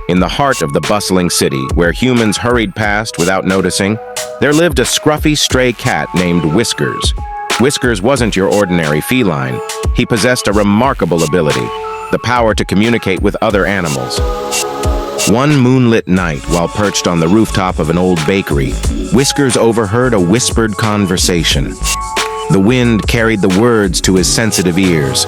In the heart of the bustling city, where humans hurried past without noticing, there lived a scruffy stray cat named Whiskers. Whiskers wasn't your ordinary feline. He possessed a remarkable ability, the power to communicate with other animals. One moonlit night, while perched on the rooftop of an old bakery, Whiskers overheard a whispered conversation. The wind carried the words to his sensitive ears.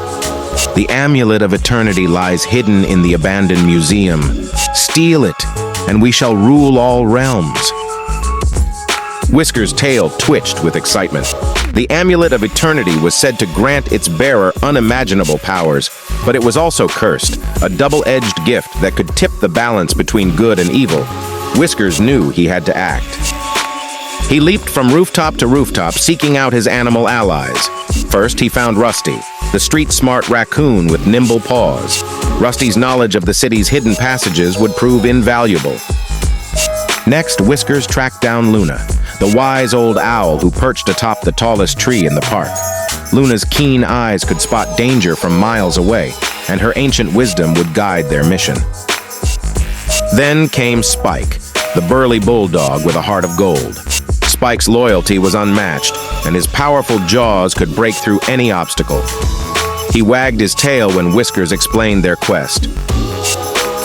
"The amulet of eternity lies hidden in the abandoned museum. Steal it, and we shall rule all realms." Whiskers' tail twitched with excitement. The amulet of eternity was said to grant its bearer unimaginable powers, but it was also cursed, a double-edged gift that could tip the balance between good and evil. Whiskers knew he had to act. He leaped from rooftop to rooftop, seeking out his animal allies. First, he found Rusty, the street-smart raccoon with nimble paws. Rusty's knowledge of the city's hidden passages would prove invaluable. Next, Whiskers tracked down Luna, the wise old owl who perched atop the tallest tree in the park. Luna's keen eyes could spot danger from miles away, and her ancient wisdom would guide their mission. Then came Spike, the burly bulldog with a heart of gold. Spike's loyalty was unmatched, and his powerful jaws could break through any obstacle. He wagged his tail when Whiskers explained their quest.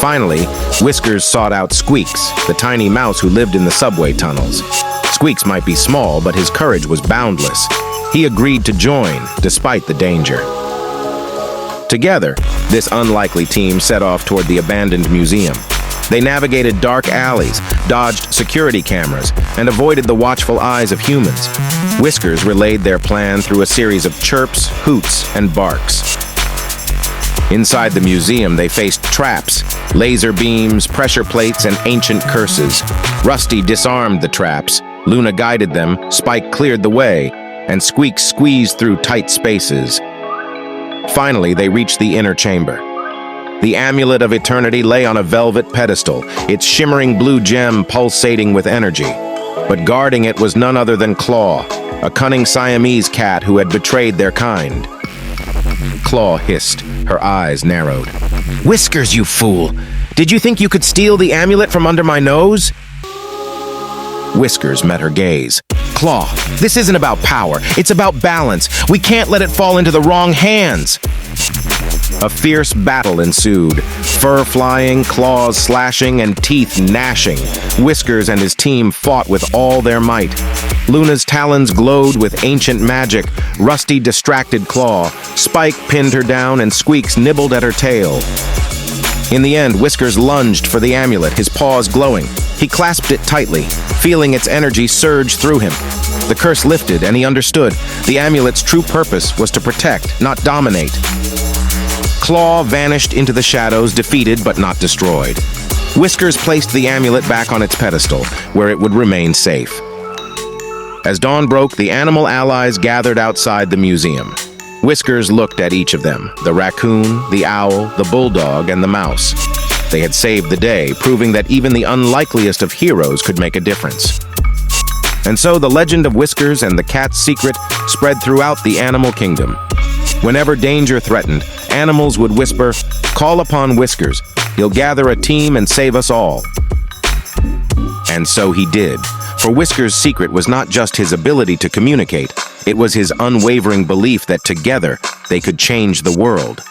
Finally, Whiskers sought out Squeaks, the tiny mouse who lived in the subway tunnels. Squeaks might be small, but his courage was boundless. He agreed to join, despite the danger. Together, this unlikely team set off toward the abandoned museum. They navigated dark alleys, dodged security cameras, and avoided the watchful eyes of humans. Whiskers relayed their plan through a series of chirps, hoots, and barks. Inside the museum, they faced traps, laser beams, pressure plates, and ancient curses. Rusty disarmed the traps, Luna guided them, Spike cleared the way, and Squeak squeezed through tight spaces. Finally, they reached the inner chamber. The amulet of eternity lay on a velvet pedestal, its shimmering blue gem pulsating with energy. But guarding it was none other than Claw, a cunning Siamese cat who had betrayed their kind. Claw hissed, her eyes narrowed. "Whiskers, you fool! Did you think you could steal the amulet from under my nose?" Whiskers met her gaze. "Claw, this isn't about power, it's about balance. We can't let it fall into the wrong hands." A fierce battle ensued, fur flying, claws slashing, and teeth gnashing. Whiskers and his team fought with all their might. Luna's talons glowed with ancient magic, Rusty distracted Claw, Spike pinned her down, and Squeaks nibbled at her tail. In the end, Whiskers lunged for the amulet, his paws glowing. He clasped it tightly, feeling its energy surge through him. The curse lifted, and he understood. The amulet's true purpose was to protect, not dominate. Claw vanished into the shadows, defeated but not destroyed. Whiskers placed the amulet back on its pedestal, where it would remain safe. As dawn broke, the animal allies gathered outside the museum. Whiskers looked at each of them, the raccoon, the owl, the bulldog, and the mouse. They had saved the day, proving that even the unlikeliest of heroes could make a difference. And so the legend of Whiskers and the cat's secret spread throughout the animal kingdom. Whenever danger threatened, animals would whisper, "Call upon Whiskers. He'll gather a team and save us all." And so he did. For Whiskers' secret was not just his ability to communicate, it was his unwavering belief that together they could change the world.